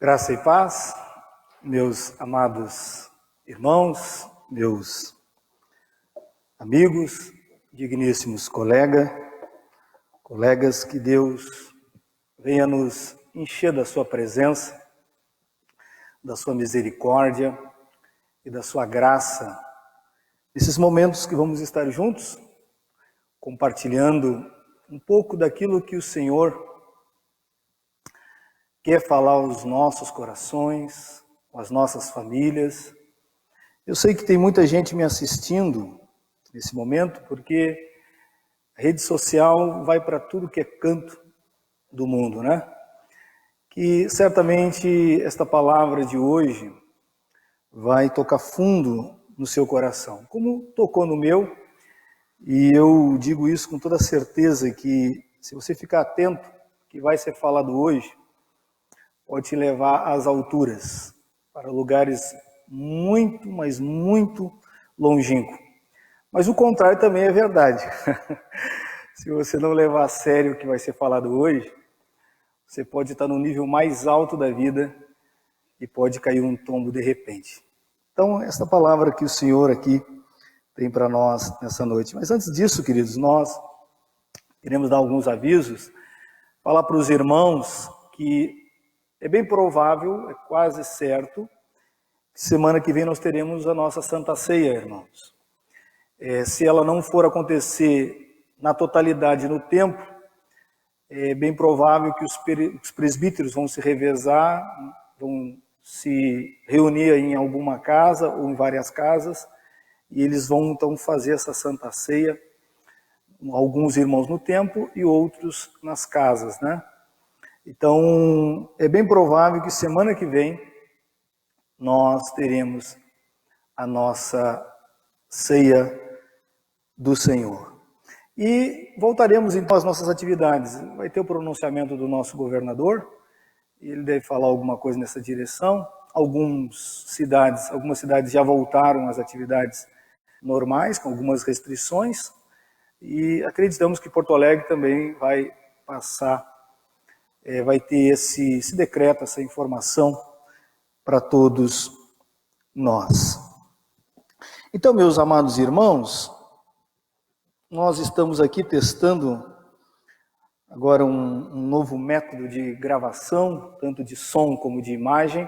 Graça e paz, meus amados irmãos, meus amigos, digníssimos colegas, que Deus venha nos encher da sua presença, da sua misericórdia e da sua graça, nesses momentos que vamos estar juntos, compartilhando um pouco daquilo que o Senhor quer falar aos nossos corações, com as nossas famílias. Eu sei que tem muita gente me assistindo nesse momento, porque a rede social vai para tudo que é canto do mundo, né? Que certamente esta palavra de hoje vai tocar fundo no seu coração, como tocou no meu, e eu digo isso com toda certeza, que se você ficar atento, que vai ser falado hoje, pode te levar às alturas, para lugares muito, mas muito longínquos. Mas o contrário também é verdade. Se você não levar a sério o que vai ser falado hoje, você pode estar no nível mais alto da vida e pode cair um tombo de repente. Então, essa palavra que o Senhor aqui tem para nós nessa noite. Mas antes disso, queridos, nós queremos dar alguns avisos, falar para os irmãos que é bem provável, é quase certo, que semana que vem nós teremos a nossa Santa Ceia, irmãos. Se ela não for acontecer na totalidade no tempo, é bem provável que os presbíteros vão se revezar, vão se reunir em alguma casa ou em várias casas, e eles vão então fazer essa Santa Ceia, alguns irmãos no templo e outros nas casas, né? Então, é bem provável que semana que vem nós teremos a nossa ceia do Senhor. E voltaremos então às nossas atividades. Vai ter o pronunciamento do nosso governador, ele deve falar alguma coisa nessa direção. Algumas cidades já voltaram às atividades normais, com algumas restrições, e acreditamos que Porto Alegre também vai passar, vai ter esse decreto, essa informação para todos nós. Então, meus amados irmãos, nós estamos aqui testando agora um novo método de gravação, tanto de som como de imagem,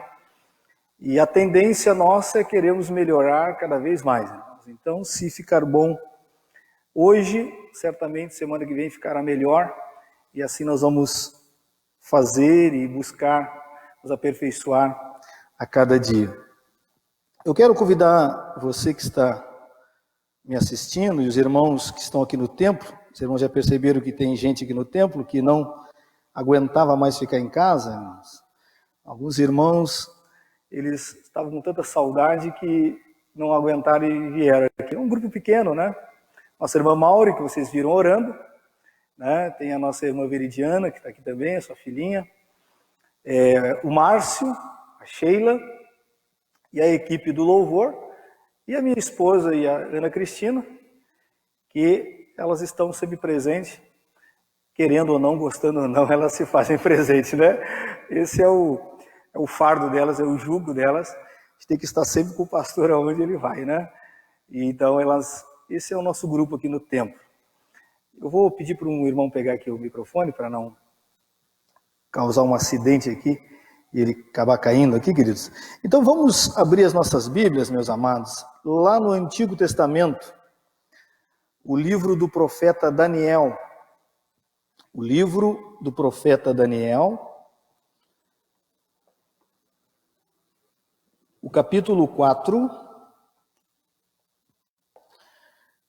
e a tendência nossa é queremos melhorar cada vez mais. Então, se ficar bom hoje, certamente semana que vem ficará melhor, e assim nós vamos fazer e buscar nos aperfeiçoar a cada dia. Eu quero convidar você que está me assistindo e os irmãos que estão aqui no templo. Os irmãos já perceberam que tem gente aqui no templo que não aguentava mais ficar em casa, irmãos. Alguns irmãos, eles estavam com tanta saudade que não aguentaram e vieram aqui. É um grupo pequeno, né? Nossa irmã Mauri, que vocês viram orando, né? Tem a nossa irmã Veridiana, que está aqui também, a sua filhinha. O Márcio, a Sheila e a equipe do Louvor, e a minha esposa e a Ana Cristina, que elas estão sempre presentes, querendo ou não, gostando ou não, elas se fazem presente, né? Esse é o fardo delas, é o jugo delas, a gente tem que estar sempre com o pastor aonde ele vai, né? E então esse é o nosso grupo aqui no templo. Eu vou pedir para um irmão pegar aqui o microfone, para não causar um acidente aqui, e ele acabar caindo aqui, queridos. Então vamos abrir as nossas Bíblias, meus amados, lá no Antigo Testamento, o livro do profeta Daniel. O livro do profeta Daniel, o capítulo 4,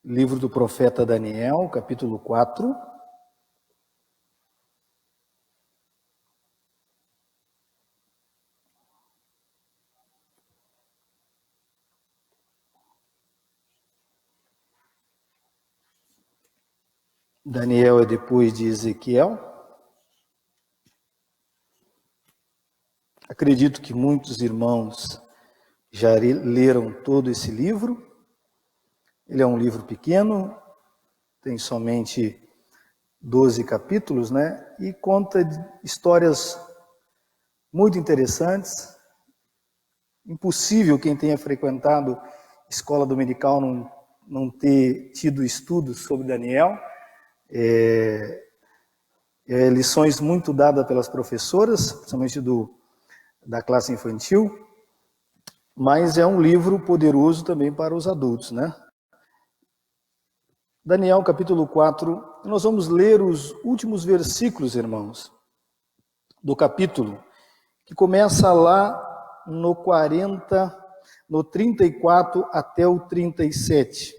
livro do profeta Daniel, capítulo 4. Daniel é depois de Ezequiel. Acredito que muitos irmãos já leram todo esse livro. Ele é um livro pequeno, tem somente 12 capítulos, né? E conta histórias muito interessantes. Impossível quem tenha frequentado escola dominical não ter tido estudos sobre Daniel. Lições muito dadas pelas professoras, principalmente da classe infantil, mas é um livro poderoso também para os adultos, né? Daniel capítulo 4, nós vamos ler os últimos versículos, irmãos, do capítulo, que começa lá no 34 até o 37.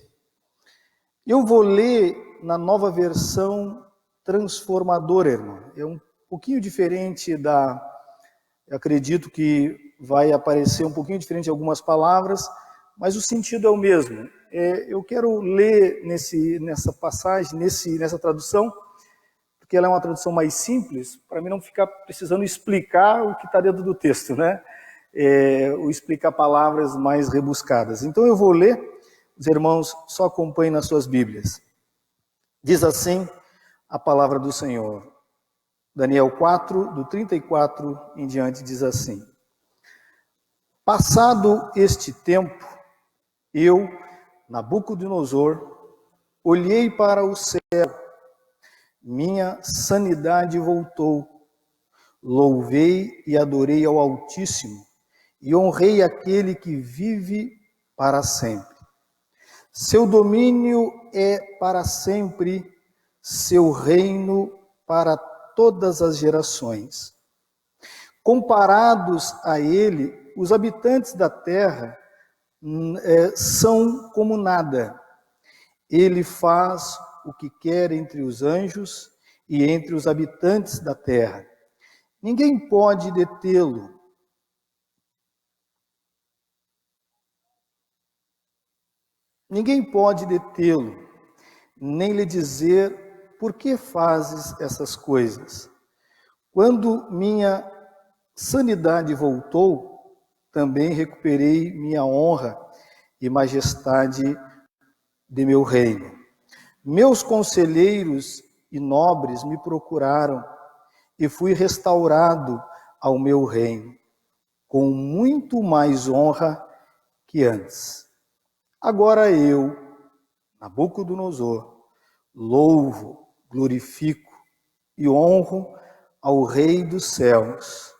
Eu vou ler na nova versão transformadora, irmão. É um pouquinho diferente eu acredito que vai aparecer um pouquinho diferente de algumas palavras, mas o sentido é o mesmo. Eu quero ler nessa passagem, nessa tradução, porque ela é uma tradução mais simples, para mim não ficar precisando explicar o que está dentro do texto, né? Ou explicar palavras mais rebuscadas. Então eu vou ler, os irmãos só acompanhem nas suas Bíblias. Diz assim a palavra do Senhor. Daniel 4, do 34 em diante, diz assim: Passado este tempo, eu, Nabucodonosor, olhei para o céu, minha sanidade voltou, louvei e adorei ao Altíssimo, e honrei aquele que vive para sempre. Seu domínio é para sempre, seu reino para todas as gerações. Comparados a ele, os habitantes da terra são como nada. Ele faz o que quer entre os anjos e entre os habitantes da terra. Ninguém pode detê-lo. Ninguém pode detê-lo, nem lhe dizer por que fazes essas coisas. Quando minha sanidade voltou, também recuperei minha honra e majestade de meu reino. Meus conselheiros e nobres me procuraram e fui restaurado ao meu reino, com muito mais honra que antes. Agora eu, Nabucodonosor, louvo, glorifico e honro ao Rei dos céus.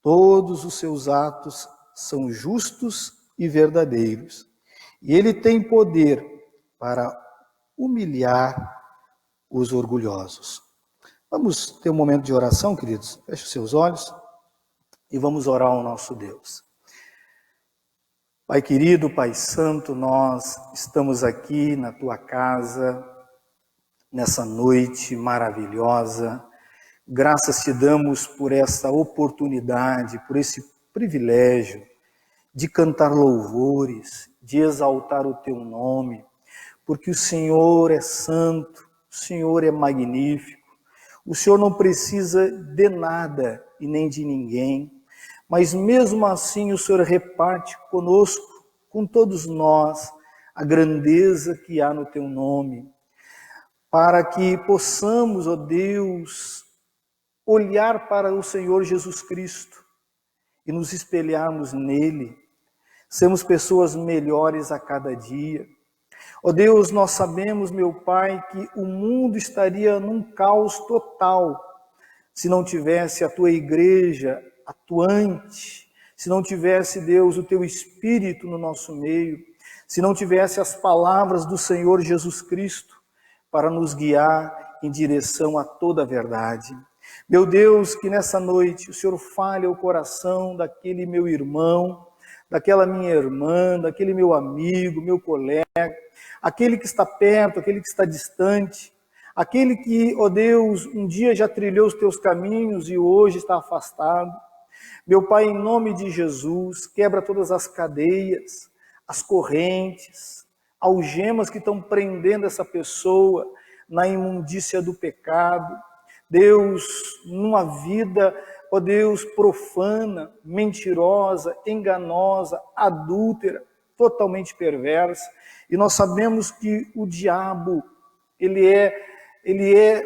Todos os seus atos são justos e verdadeiros, e ele tem poder para humilhar os orgulhosos. Vamos ter um momento de oração, queridos? Feche os seus olhos e vamos orar ao nosso Deus. Pai querido, Pai santo, nós estamos aqui na tua casa, nessa noite maravilhosa. Graças te damos por essa oportunidade, por esse privilégio de cantar louvores, de exaltar o teu nome, porque o Senhor é santo, o Senhor é magnífico, o Senhor não precisa de nada e nem de ninguém, mas mesmo assim o Senhor reparte conosco, com todos nós, a grandeza que há no teu nome, para que possamos, ó Deus, olhar para o Senhor Jesus Cristo e nos espelharmos nele, sermos pessoas melhores a cada dia. Ó Deus, nós sabemos, meu Pai, que o mundo estaria num caos total se não tivesse a tua igreja atuante, se não tivesse, Deus, o teu Espírito no nosso meio, se não tivesse as palavras do Senhor Jesus Cristo para nos guiar em direção a toda a verdade. Meu Deus, que nessa noite o Senhor fale ao coração daquele meu irmão, daquela minha irmã, daquele meu amigo, meu colega, aquele que está perto, aquele que está distante, aquele que, ó Deus, um dia já trilhou os teus caminhos e hoje está afastado. Meu Pai, em nome de Jesus, quebra todas as cadeias, as correntes, algemas que estão prendendo essa pessoa na imundícia do pecado. Deus, numa vida, ó Deus, profana, mentirosa, enganosa, adúltera, totalmente perversa. E nós sabemos que o diabo, ele é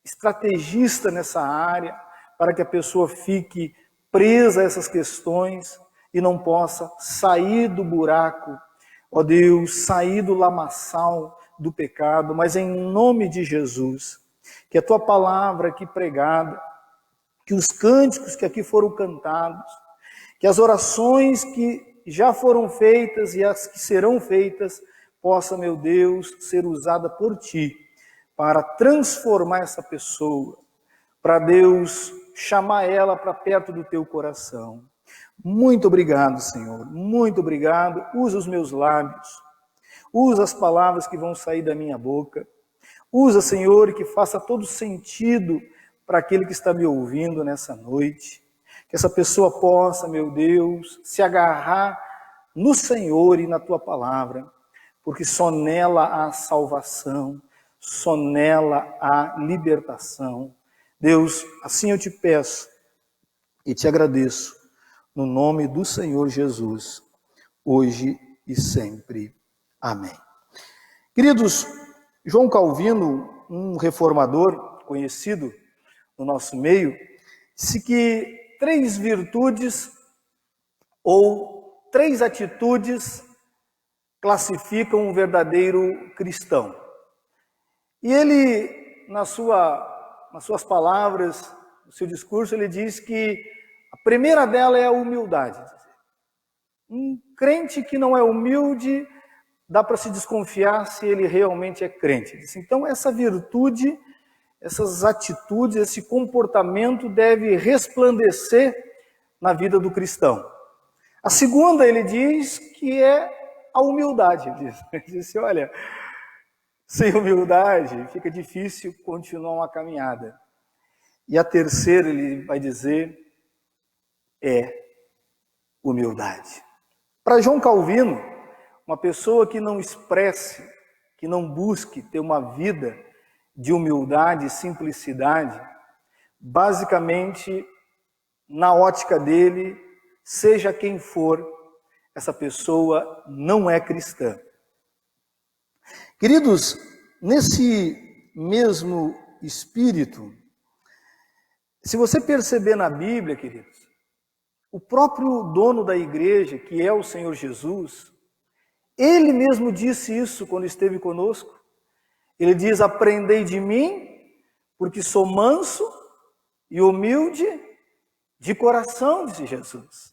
estrategista nessa área, para que a pessoa fique presa a essas questões e não possa sair do buraco, ó Deus, sair do lamaçal do pecado, mas em nome de Jesus, que a tua palavra aqui pregada, que os cânticos que aqui foram cantados, que as orações que já foram feitas e as que serão feitas, possa, meu Deus, ser usada por ti para transformar essa pessoa, para Deus chamar ela para perto do teu coração. Muito obrigado, Senhor, muito obrigado. Usa os meus lábios, usa as palavras que vão sair da minha boca. Usa, Senhor, que faça todo sentido para aquele que está me ouvindo nessa noite. Que essa pessoa possa, meu Deus, se agarrar no Senhor e na tua palavra, porque só nela há salvação, só nela há libertação. Deus, assim eu te peço e te agradeço, no nome do Senhor Jesus, hoje e sempre. Amém. Queridos, João Calvino, um reformador conhecido no nosso meio, disse que 3 virtudes ou 3 atitudes classificam um verdadeiro cristão. E ele, nas suas palavras, no seu discurso, ele diz que a primeira dela é a humildade. Um crente que não é humilde, dá para se desconfiar se ele realmente é crente. Então, essa virtude, essas atitudes, esse comportamento deve resplandecer na vida do cristão. A segunda, ele diz que é a humildade. Ele disse, olha, sem humildade fica difícil continuar uma caminhada. E a terceira, ele vai dizer, é humildade. Para João Calvino, uma pessoa que não expresse, que não busque ter uma vida de humildade e simplicidade, basicamente, na ótica dele, seja quem for, essa pessoa não é cristã. Queridos, nesse mesmo espírito, se você perceber na Bíblia, queridos, o próprio dono da igreja, que é o Senhor Jesus, ele mesmo disse isso quando esteve conosco. Ele diz, aprendei de mim, porque sou manso e humilde de coração, disse Jesus.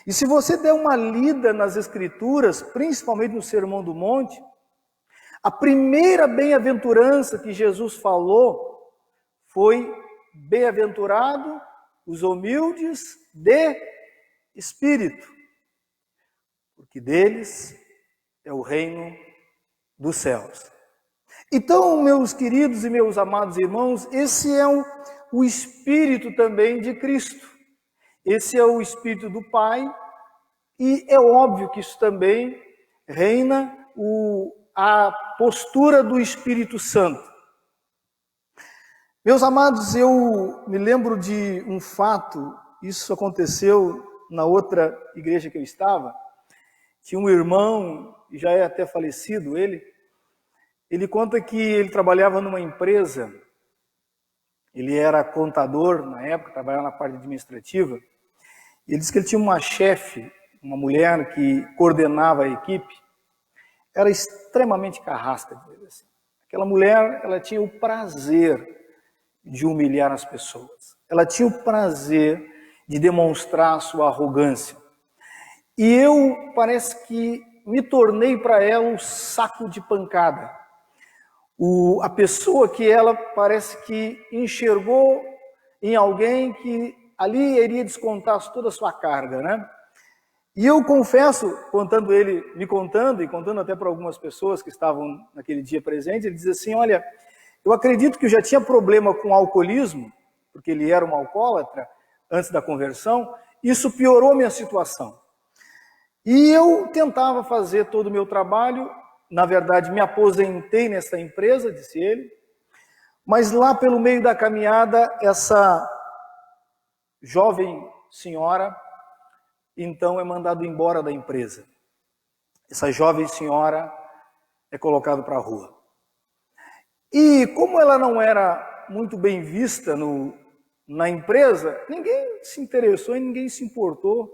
E se você der uma lida nas Escrituras, principalmente no Sermão do Monte, a primeira bem-aventurança que Jesus falou foi, bem-aventurado os humildes de espírito, porque deles é o reino dos céus. Então, meus queridos e meus amados irmãos, esse é o Espírito também de Cristo. Esse é o Espírito do Pai, e é óbvio que isso também reina a postura do Espírito Santo. Meus amados, eu me lembro de um fato, isso aconteceu na outra igreja que eu estava. Tinha um irmão, já é até falecido ele conta que ele trabalhava numa empresa, ele era contador na época, trabalhava na parte administrativa, e ele disse que ele tinha uma chefe, uma mulher que coordenava a equipe, era extremamente carrasca, assim. Aquela mulher, ela tinha o prazer de humilhar as pessoas, ela tinha o prazer de demonstrar a sua arrogância, e eu parece que me tornei para ela um saco de pancada. A pessoa que ela parece que enxergou em alguém que ali iria descontar toda a sua carga, né? E eu confesso, me contando e contando até para algumas pessoas que estavam naquele dia presentes, ele diz assim, olha, eu acredito que eu já tinha problema com alcoolismo, porque ele era um alcoólatra antes da conversão, isso piorou minha situação. E eu tentava fazer todo o meu trabalho, na verdade me aposentei nessa empresa, disse ele, mas lá pelo meio da caminhada, essa jovem senhora, então é mandada embora da empresa. Essa jovem senhora é colocada para a rua. E como ela não era muito bem vista no na empresa, ninguém se interessou e ninguém se importou.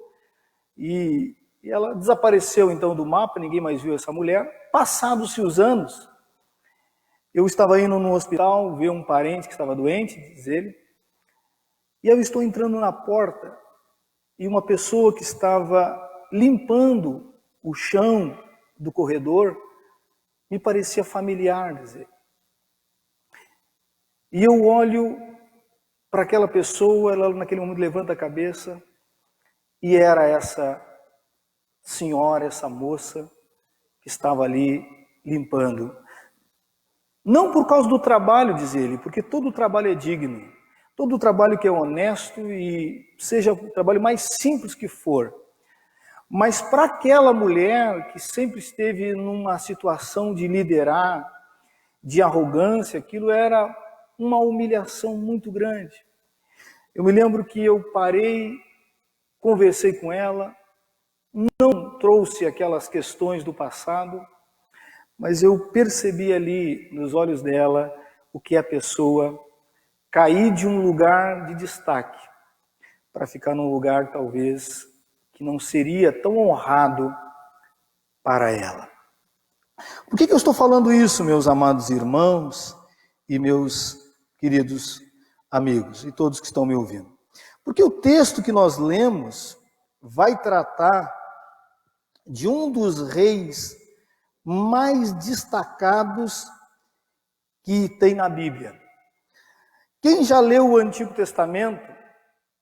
E ela desapareceu então do mapa, ninguém mais viu essa mulher. Passados-se os anos, eu estava indo no hospital ver um parente que estava doente, diz ele, e eu estou entrando na porta e uma pessoa que estava limpando o chão do corredor me parecia familiar, diz ele. E eu olho para aquela pessoa, ela naquele momento levanta a cabeça, e era essa senhora, essa moça que estava ali limpando. Não por causa do trabalho, diz ele, porque todo trabalho é digno. Todo trabalho que é honesto e seja o trabalho mais simples que for. Mas para aquela mulher que sempre esteve numa situação de liderar, de arrogância, aquilo era uma humilhação muito grande. Eu me lembro que eu parei, conversei com ela, não trouxe aquelas questões do passado, mas eu percebi ali nos olhos dela o que a pessoa cair de um lugar de destaque para ficar num lugar talvez que não seria tão honrado para ela. Por que eu estou falando isso, meus amados irmãos e meus queridos amigos e todos que estão me ouvindo? Porque o texto que nós lemos vai tratar de um dos reis mais destacados que tem na Bíblia. Quem já leu o Antigo Testamento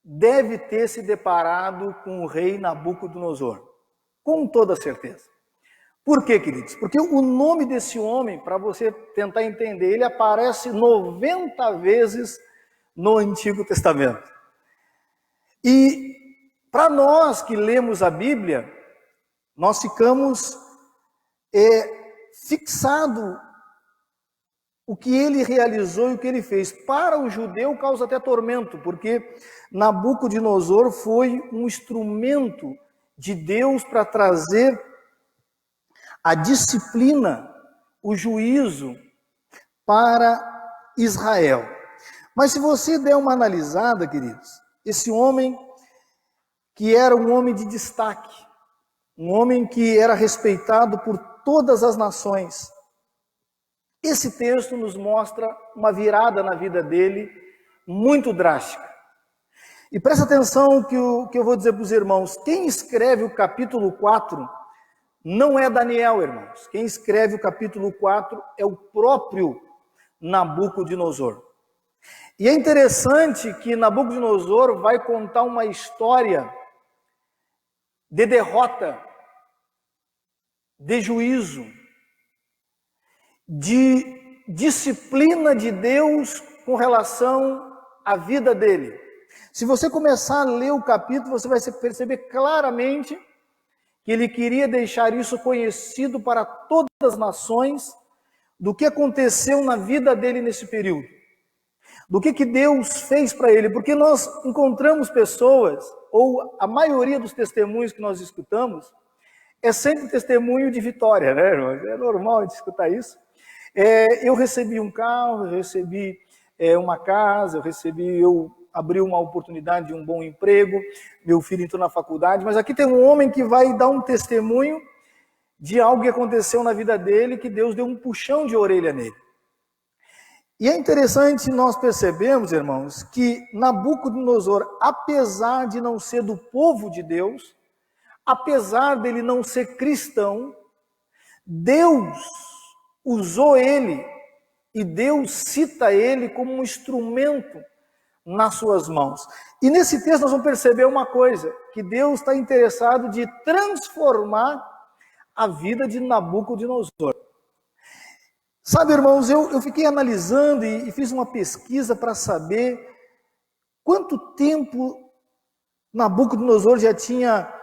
deve ter se deparado com o rei Nabucodonosor, com toda certeza. Por quê, queridos? Porque o nome desse homem, para você tentar entender, ele aparece 90 vezes no Antigo Testamento. E para nós que lemos a Bíblia, nós ficamos fixados o que ele realizou e o que ele fez. Para o judeu causa até tormento, porque Nabucodonosor foi um instrumento de Deus para trazer a disciplina, o juízo para Israel. Mas se você der uma analisada, queridos, esse homem que era um homem de destaque, um homem que era respeitado por todas as nações, esse texto nos mostra uma virada na vida dele muito drástica. E presta atenção que eu vou dizer para os irmãos, quem escreve o capítulo 4 não é Daniel, irmãos. Quem escreve o capítulo 4 é o próprio Nabucodonosor. E é interessante que Nabucodonosor vai contar uma história de derrota, de juízo, de disciplina de Deus com relação à vida dele. Se você começar a ler o capítulo, você vai perceber claramente que ele queria deixar isso conhecido para todas as nações, do que aconteceu na vida dele nesse período, do que Deus fez para ele, porque nós encontramos pessoas, ou a maioria dos testemunhos que nós escutamos, é sempre testemunho de vitória, né, irmãos? É normal a gente escutar isso. Eu recebi um carro, eu recebi uma casa, eu abri uma oportunidade de um bom emprego, meu filho entrou na faculdade, mas aqui tem um homem que vai dar um testemunho de algo que aconteceu na vida dele, que Deus deu um puxão de orelha nele. E é interessante nós percebemos, irmãos, que Nabucodonosor, apesar de não ser do povo de Deus, apesar dele não ser cristão, Deus usou ele, e Deus cita ele como um instrumento nas suas mãos. E nesse texto nós vamos perceber uma coisa, que Deus está interessado de transformar a vida de Nabucodonosor. Sabe, irmãos, eu fiquei analisando e fiz uma pesquisa para saber quanto tempo Nabucodonosor já tinha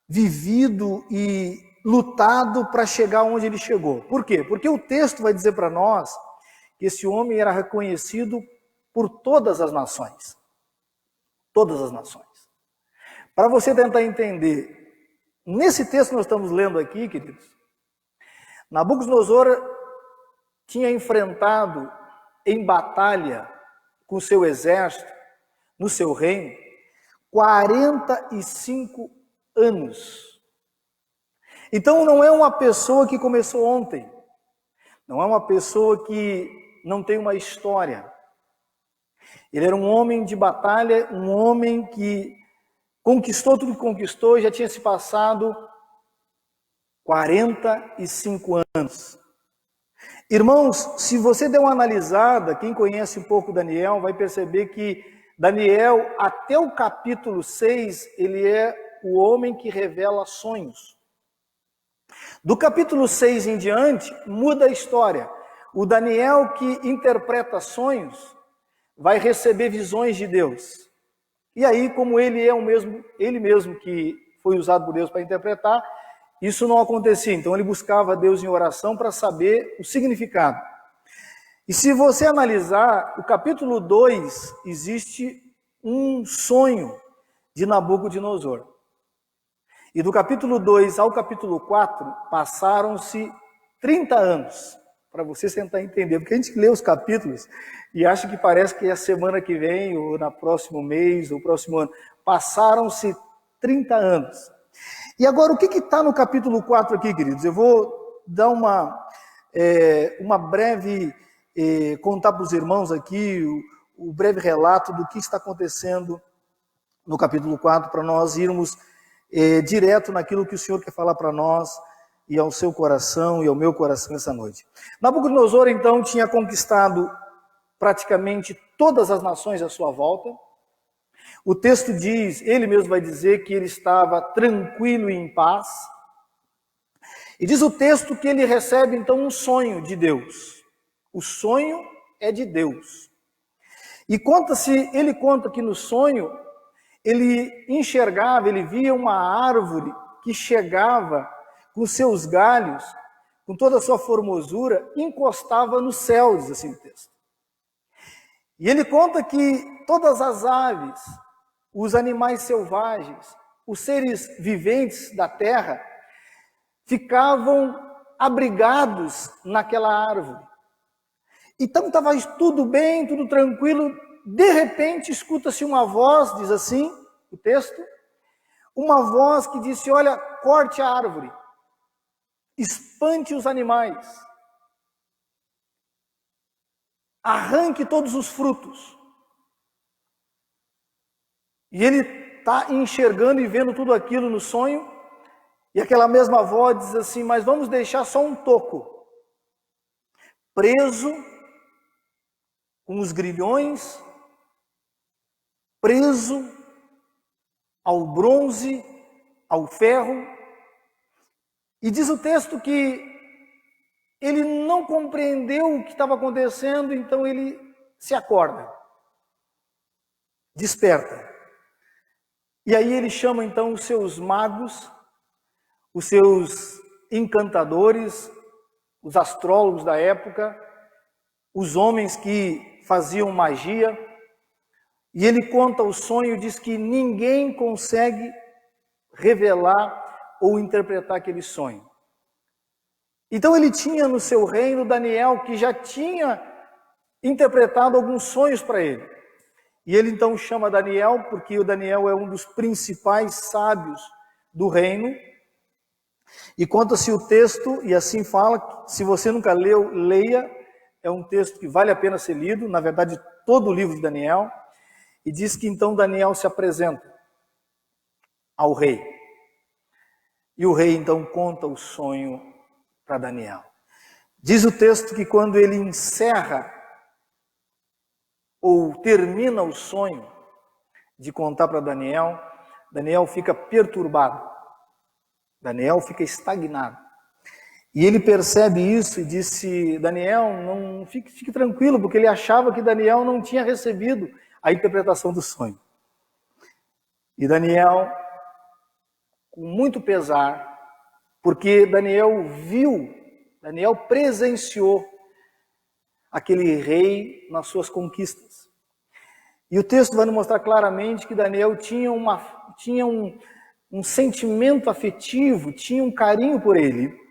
vivido e lutado para chegar onde ele chegou. Por quê? Porque o texto vai dizer para nós que esse homem era reconhecido por todas as nações. Todas as nações. Para você tentar entender, nesse texto que nós estamos lendo aqui, queridos, Nabucodonosor tinha enfrentado em batalha com seu exército no seu reino 45 anos. Então não é uma pessoa que começou ontem, não é uma pessoa que não tem uma história. Ele era um homem de batalha, um homem que conquistou tudo que conquistou e já tinha se passado 45 anos. Irmãos, se você der uma analisada, quem conhece um pouco Daniel vai perceber que Daniel, até o capítulo 6, ele é o homem que revela sonhos. Do capítulo 6 em diante, muda a história. O Daniel que interpreta sonhos vai receber visões de Deus. E aí, como ele é ele mesmo que foi usado por Deus para interpretar, isso não acontecia. Então ele buscava Deus em oração para saber o significado. E se você analisar, o capítulo 2, existe um sonho de Nabucodonosor. E do capítulo 2 ao capítulo 4, passaram-se 30 anos. Para você tentar entender, porque a gente lê os capítulos e acha que parece que é a semana que vem, ou na próximo mês, ou próximo ano. Passaram-se 30 anos. E agora, o que está no capítulo 4 aqui, queridos? Eu vou dar uma breve, contar para os irmãos aqui, o breve relato do que está acontecendo no capítulo 4, para nós irmos direto naquilo que o Senhor quer falar para nós, e ao seu coração e ao meu coração essa noite. Nabucodonosor, então, tinha conquistado praticamente todas as nações à sua volta. O texto diz, ele mesmo vai dizer que ele estava tranquilo e em paz. E diz o texto que ele recebe, então, um sonho de Deus. O sonho é de Deus. E ele conta que no sonho, ele enxergava, ele via uma árvore que chegava com seus galhos, com toda a sua formosura, encostava no céu, diz assim o texto. E ele conta que todas as aves, os animais selvagens, os seres viventes da terra, ficavam abrigados naquela árvore. Então estava tudo bem, tudo tranquilo, de repente escuta-se uma voz, diz assim o texto, uma voz que disse, olha, corte a árvore, espante os animais, arranque todos os frutos. E ele está enxergando e vendo tudo aquilo no sonho, e aquela mesma voz diz assim, mas vamos deixar só um toco, preso, com os grilhões, preso ao bronze, ao ferro. E diz o texto que ele não compreendeu o que estava acontecendo, então ele se acorda, desperta. E aí ele chama então os seus magos, os seus encantadores, os astrólogos da época, os homens que faziam magia, e ele conta o sonho, diz que ninguém consegue revelar ou interpretar aquele sonho. Então ele tinha no seu reino Daniel, que já tinha interpretado alguns sonhos para ele. E ele então chama Daniel, porque o Daniel é um dos principais sábios do reino. E conta-se o texto, e assim fala, se você nunca leu, leia, é um texto que vale a pena ser lido, na verdade todo o livro de Daniel, e diz que então Daniel se apresenta ao rei. E o rei então conta o sonho para Daniel. Diz o texto que quando ele encerra ou termina o sonho de contar para Daniel, Daniel fica perturbado. Daniel fica estagnado. E ele percebe isso e disse, Daniel, não fique tranquilo, porque ele achava que Daniel não tinha recebido a interpretação do sonho. E Daniel, com muito pesar, porque Daniel presenciou aquele rei nas suas conquistas. E o texto vai nos mostrar claramente que Daniel tinha um sentimento afetivo, tinha um carinho por ele,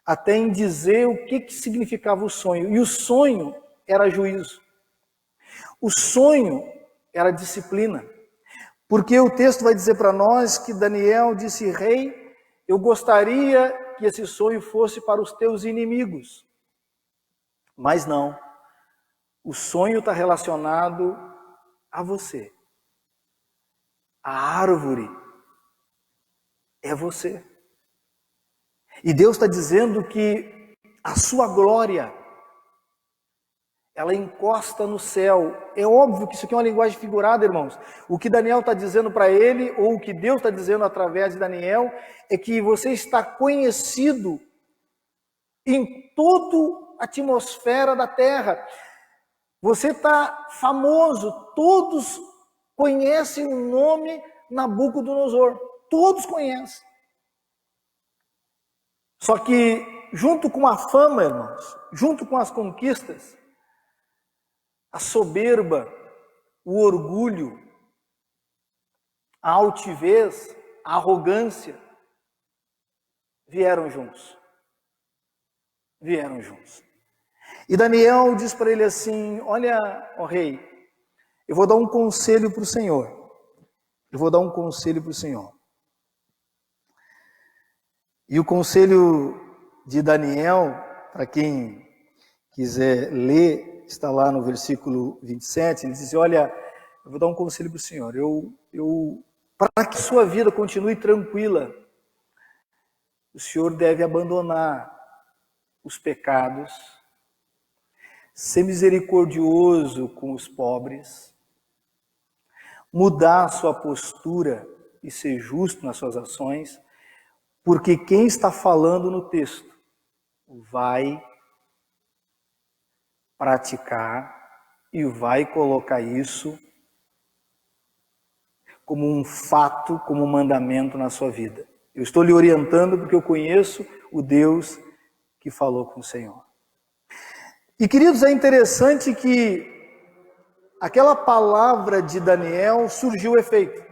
até em dizer o que significava o sonho. E o sonho era juízo. O sonho era disciplina. Porque o texto vai dizer para nós que Daniel disse: rei, eu gostaria que esse sonho fosse para os teus inimigos. Mas não. O sonho está relacionado a você. A árvore é você. E Deus está dizendo que a sua glória, ela encosta no céu. É óbvio que isso aqui é uma linguagem figurada, irmãos. O que Daniel está dizendo para ele, ou o que Deus está dizendo através de Daniel, é que você está conhecido em toda a atmosfera da terra. Você está famoso. Todos conhecem o nome Nabucodonosor. Todos conhecem. Só que, junto com a fama, irmãos, junto com as conquistas, a soberba, o orgulho, a altivez, a arrogância, vieram juntos. Vieram juntos. E Daniel diz para ele assim: olha, ó rei, eu vou dar um conselho para o Senhor. Eu vou dar um conselho para o Senhor. E o conselho de Daniel, para quem quiser ler, está lá no versículo 27, ele diz: olha, eu vou dar um conselho para o Senhor. Para que sua vida continue tranquila, o Senhor deve abandonar os pecados, ser misericordioso com os pobres, mudar a sua postura e ser justo nas suas ações, porque quem está falando no texto vai praticar e vai colocar isso como um fato, como um mandamento na sua vida. Eu estou lhe orientando porque eu conheço o Deus que falou com o Senhor. E, queridos, é interessante que aquela palavra de Daniel surgiu efeito.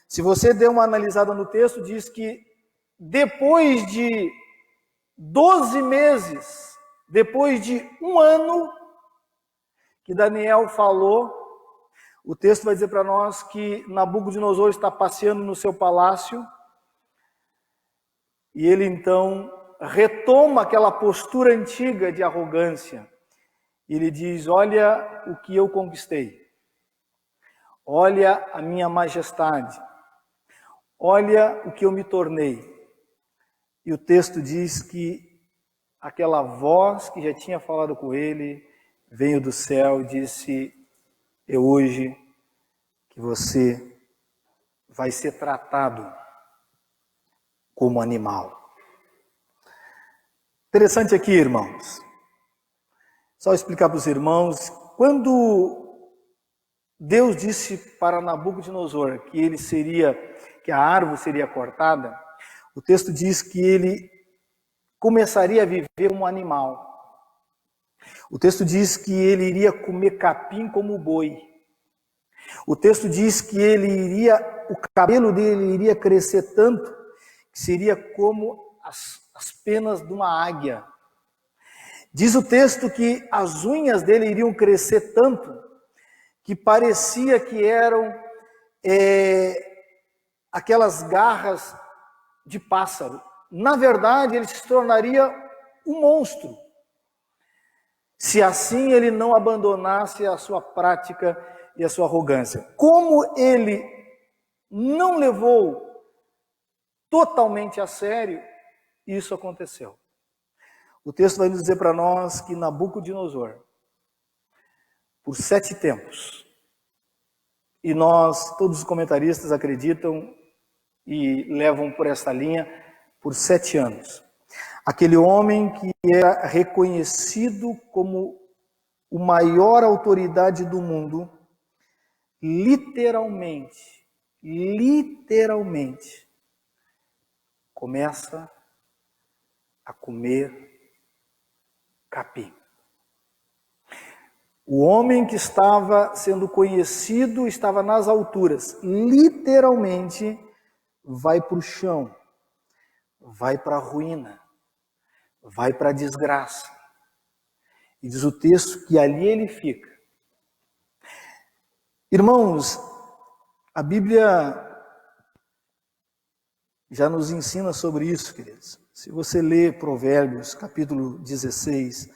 Se você der uma analisada no texto, diz que depois de 12 meses, depois de um ano que Daniel falou, o texto vai dizer para nós que Nabucodonosor está passeando no seu palácio e ele então retoma aquela postura antiga de arrogância. Ele diz: olha o que eu conquistei, olha a minha majestade, olha o que eu me tornei. E o texto diz que aquela voz que já tinha falado com ele veio do céu e disse: é hoje que você vai ser tratado como animal. Interessante aqui, irmãos. Só explicar para os irmãos, quando Deus disse para Nabucodonosor que a árvore seria cortada, o texto diz que ele começaria a viver como um animal. O texto diz que ele iria comer capim como boi. O texto diz que o cabelo dele iria crescer tanto que seria como as penas de uma águia. Diz o texto que as unhas dele iriam crescer tanto que parecia que eram aquelas garras de pássaro. Na verdade, ele se tornaria um monstro, se assim ele não abandonasse a sua prática e a sua arrogância. Como ele não levou totalmente a sério, isso aconteceu. O texto vai nos dizer para nós que Nabucodonosor, por 7 tempos, e todos os comentaristas acreditam e levam por esta linha, por 7 anos. Aquele homem que era reconhecido como o maior autoridade do mundo, literalmente, começa a comer capim. O homem que estava sendo conhecido, estava nas alturas, literalmente vai para o chão, vai para a ruína, vai para a desgraça. E diz o texto que ali ele fica. Irmãos, a Bíblia já nos ensina sobre isso, queridos. Se você lê Provérbios, capítulo 16,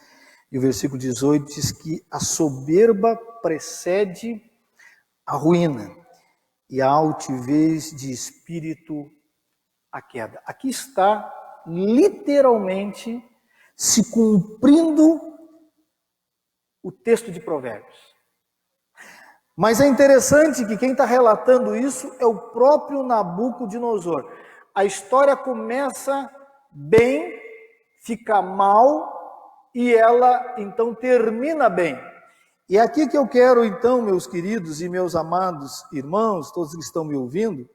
e o versículo 18, diz que a soberba precede a ruína, e a altivez de espírito a queda. Aqui está literalmente se cumprindo o texto de Provérbios. Mas é interessante que quem está relatando isso é o próprio Nabucodonosor. A história começa bem, fica mal e ela então termina bem. E é aqui que eu quero então, meus queridos e meus amados irmãos, todos que estão me ouvindo,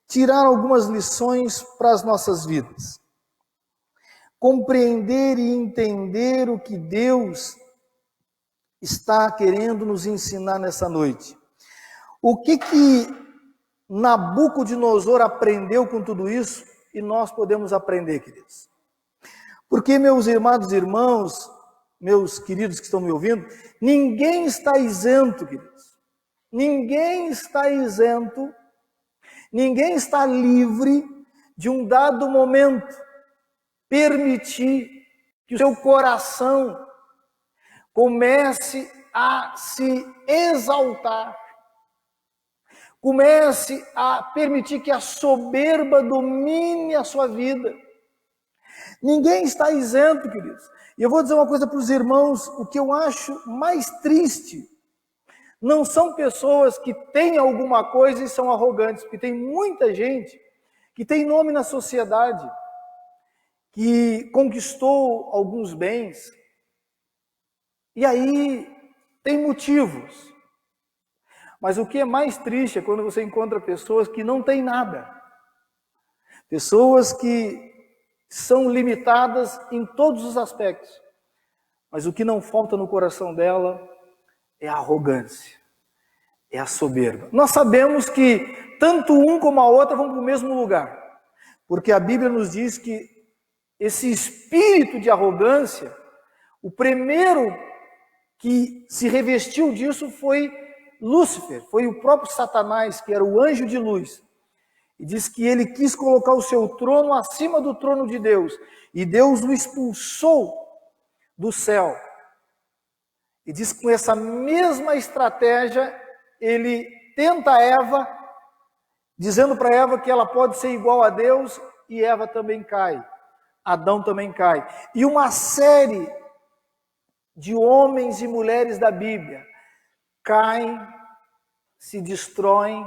tirar algumas lições para as nossas vidas. Compreender e entender o que Deus está querendo nos ensinar nessa noite. O que Nabucodonosor aprendeu com tudo isso e nós podemos aprender, queridos? Porque, meus amados irmãos, meus queridos que estão me ouvindo, ninguém está isento, queridos. Ninguém está isento, ninguém está livre de um dado momento permitir que o seu coração comece a se exaltar, comece a permitir que a soberba domine a sua vida. Ninguém está isento, queridos. E eu vou dizer uma coisa para os irmãos, o que eu acho mais triste, não são pessoas que têm alguma coisa e são arrogantes, porque tem muita gente que tem nome na sociedade, que conquistou alguns bens, e aí tem motivos. Mas o que é mais triste é quando você encontra pessoas que não têm nada. Pessoas que são limitadas em todos os aspectos. Mas o que não falta no coração dela é a arrogância, é a soberba. Nós sabemos que tanto um como a outra vão para o mesmo lugar. Porque a Bíblia nos diz que esse espírito de arrogância, o primeiro que se revestiu disso foi Lúcifer, foi o próprio Satanás, que era o anjo de luz. E diz que ele quis colocar o seu trono acima do trono de Deus. E Deus o expulsou do céu. E diz que com essa mesma estratégia, ele tenta Eva, dizendo para Eva que ela pode ser igual a Deus, e Eva também cai. Adão também cai. E uma série de homens e mulheres da Bíblia caem, se destroem,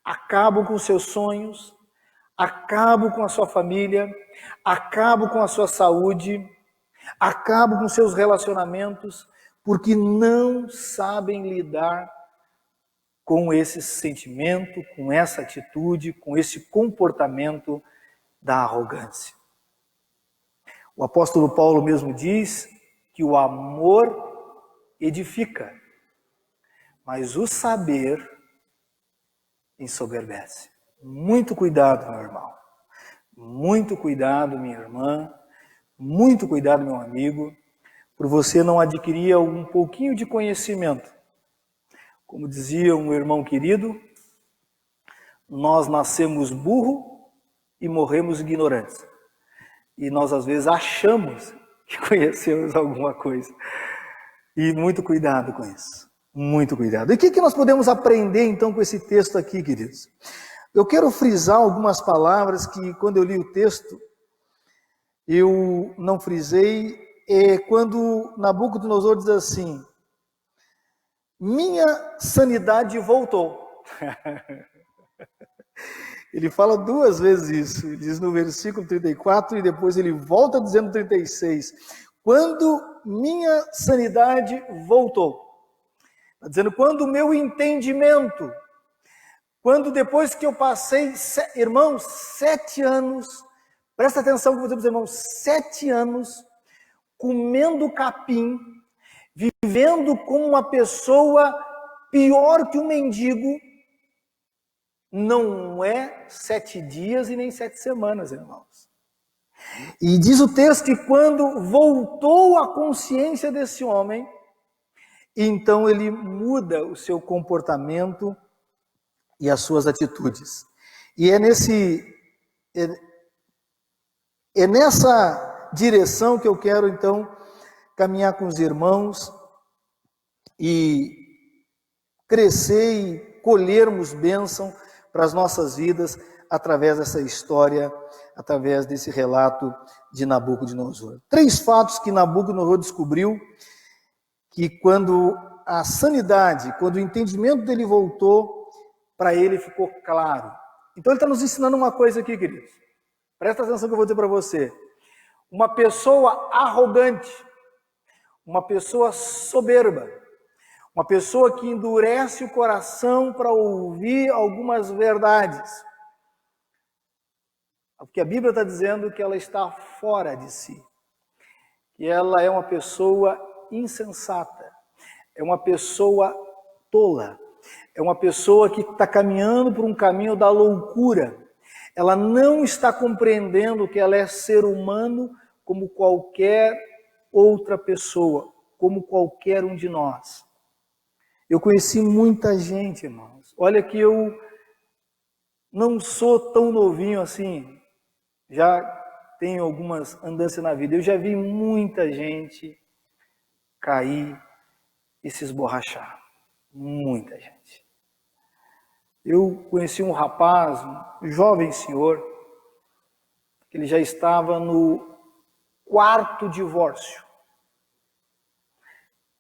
acabam com seus sonhos, acabam com a sua família, acabam com a sua saúde, acabam com seus relacionamentos, porque não sabem lidar com esse sentimento, com essa atitude, com esse comportamento da arrogância. O apóstolo Paulo mesmo diz que o amor edifica, mas o saber ensoberbece. Muito cuidado, meu irmão. Muito cuidado, minha irmã. Muito cuidado, meu amigo, por você não adquirir um pouquinho de conhecimento. Como dizia um irmão querido, nós nascemos burro e morremos ignorantes. E nós às vezes achamos que conhecemos alguma coisa. E muito cuidado com isso. Muito cuidado. E o que nós podemos aprender então com esse texto aqui, queridos? Eu quero frisar algumas palavras que quando eu li o texto, eu não frisei. Quando Nabucodonosor diz assim, minha sanidade voltou. Ele fala duas vezes isso. Ele diz no versículo 34 e depois ele volta dizendo 36. Quando minha sanidade voltou. Está dizendo, quando o meu entendimento, quando depois que eu passei, irmãos, 7 anos, presta atenção que eu vou dizer, irmãos, 7 anos comendo capim, vivendo como uma pessoa pior que um mendigo, não é 7 dias e nem 7 semanas, irmãos. E diz o texto que quando voltou a consciência desse homem, e então ele muda o seu comportamento e as suas atitudes. E é nessa direção que eu quero então caminhar com os irmãos e crescer e colhermos bênção para as nossas vidas através dessa história, através desse relato de Nabucodonosor. 3 fatos que Nabucodonosor descobriu, que quando a sanidade, quando o entendimento dele voltou, para ele ficou claro. Então ele está nos ensinando uma coisa aqui, queridos. Presta atenção que eu vou dizer para você. Uma pessoa arrogante, uma pessoa soberba, uma pessoa que endurece o coração para ouvir algumas verdades. Porque a Bíblia está dizendo que ela está fora de si. Que ela é uma pessoa insensata. É uma pessoa tola. É uma pessoa que está caminhando por um caminho da loucura. Ela não está compreendendo que ela é ser humano como qualquer outra pessoa, como qualquer um de nós. Eu conheci muita gente, irmãos. Olha que eu não sou tão novinho assim. Já tenho algumas andanças na vida. Eu já vi muita gente cair e se esborrachar. Muita gente. Eu conheci um rapaz, um jovem senhor, que ele já estava no 4º divórcio.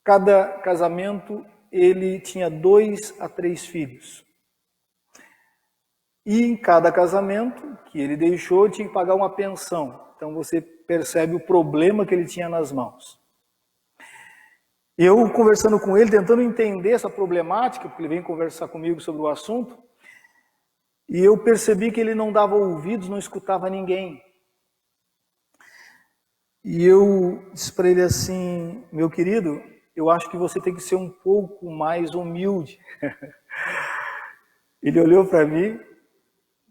Cada casamento ele tinha 2 a 3 filhos. E em cada casamento que ele deixou, tinha que pagar uma pensão. Então você percebe o problema que ele tinha nas mãos. Eu conversando com ele, tentando entender essa problemática, porque ele veio conversar comigo sobre o assunto, e eu percebi que ele não dava ouvidos, não escutava ninguém. E eu disse para ele assim: meu querido, eu acho que você tem que ser um pouco mais humilde. Ele olhou para mim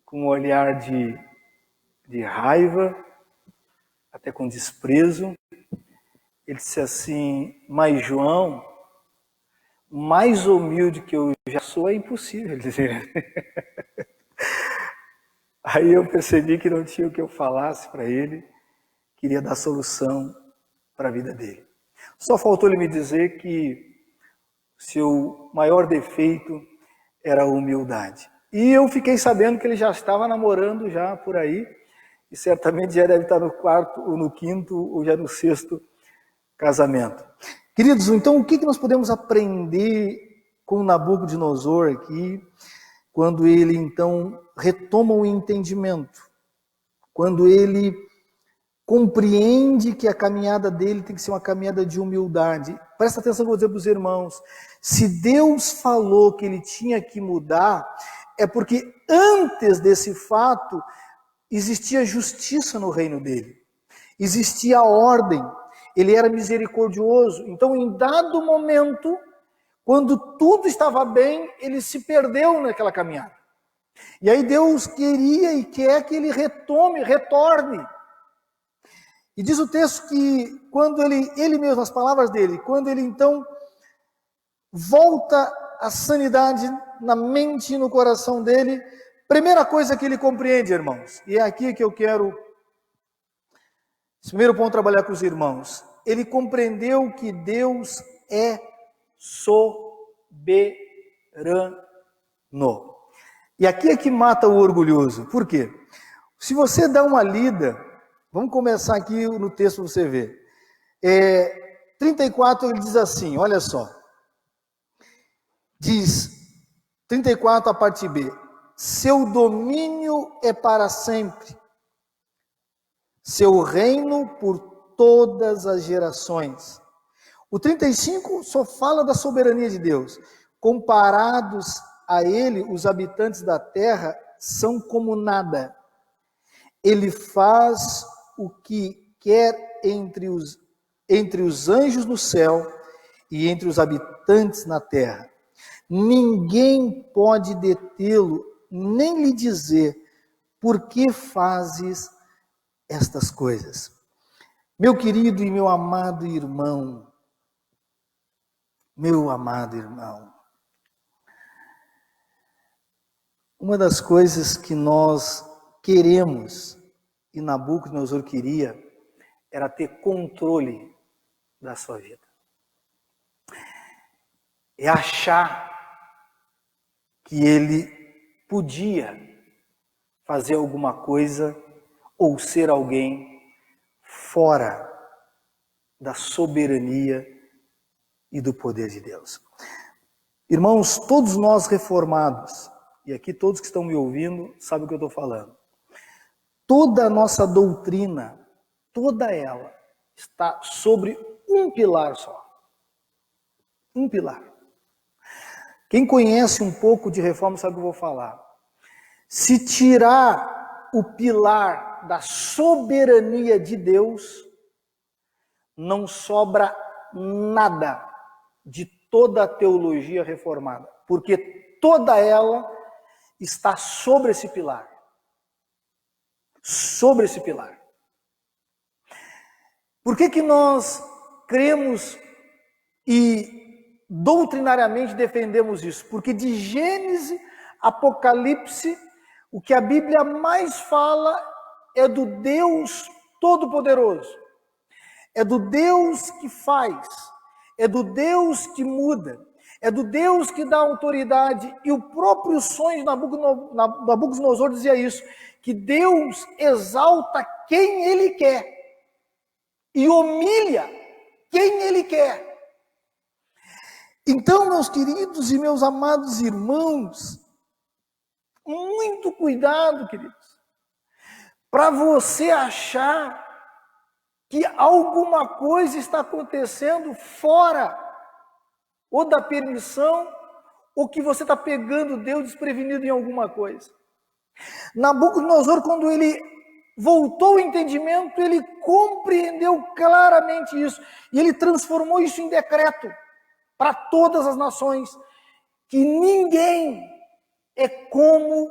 com um olhar de raiva, até com desprezo. Ele disse assim: mas João, mais humilde que eu já sou é impossível. Ele dizia. Aí eu percebi que não tinha o que eu falasse para ele, queria dar solução para a vida dele. Só faltou ele me dizer que seu maior defeito era a humildade. E eu fiquei sabendo que ele já estava namorando já por aí, e certamente já deve estar no 4º, ou no 5º, ou já no 6º casamento. Queridos, então o que nós podemos aprender com Nabucodonosor aqui, quando ele então retoma o entendimento, quando ele compreende que a caminhada dele tem que ser uma caminhada de humildade. Presta atenção que eu vou dizer para os irmãos. Se Deus falou que ele tinha que mudar, é porque antes desse fato existia justiça no reino dele. Existia ordem. Ele era misericordioso. Então, em dado momento, quando tudo estava bem, ele se perdeu naquela caminhada. E aí Deus queria e quer que ele retorne. E diz o texto que quando ele mesmo, as palavras dele, quando ele então volta à sanidade na mente e no coração dele, primeira coisa que ele compreende, irmãos, e é aqui que eu quero, esse primeiro ponto, trabalhar com os irmãos. Ele compreendeu que Deus é soberano. E aqui é que mata o orgulhoso. Por quê? Se você dá uma lida, vamos começar aqui no texto para você ver. 34 ele diz assim, olha só. Diz, 34 a parte B. Seu domínio é para sempre. Seu reino por todas as gerações. O 35 só fala da soberania de Deus. Comparados a ele, os habitantes da terra são como nada. Ele faz o que quer entre os anjos no céu e entre os habitantes na terra. Ninguém pode detê-lo, nem lhe dizer, por que fazes estas coisas? Meu querido e meu amado irmão, Meu amado irmão, uma das coisas que nós queremos, e Nabucodonosor queria, era ter controle da sua vida. É achar que ele podia fazer alguma coisa ou ser alguém fora da soberania e do poder de Deus. Irmãos, todos nós reformados, e aqui todos que estão me ouvindo sabem o que eu estou falando, toda a nossa doutrina, toda ela, está sobre um pilar só. Um pilar. Quem conhece um pouco de reforma sabe o que eu vou falar. Se tirar o pilar da soberania de Deus, não sobra nada de toda a teologia reformada, porque toda ela está sobre esse pilar. Sobre esse pilar. Por que nós cremos e doutrinariamente defendemos isso? Porque de Gênesis, Apocalipse, o que a Bíblia mais fala é do Deus Todo-Poderoso. É do Deus que faz, é do Deus que muda, é do Deus que dá autoridade. E o próprio sonho de Nabucodonosor dizia isso, que Deus exalta quem Ele quer e humilha quem Ele quer. Então, meus queridos e meus amados irmãos, muito cuidado, queridos, para você achar que alguma coisa está acontecendo fora ou da permissão, ou que você está pegando Deus desprevenido em alguma coisa. Nabucodonosor, quando ele voltou ao entendimento, ele compreendeu claramente isso, e ele transformou isso em decreto para todas as nações, que ninguém é como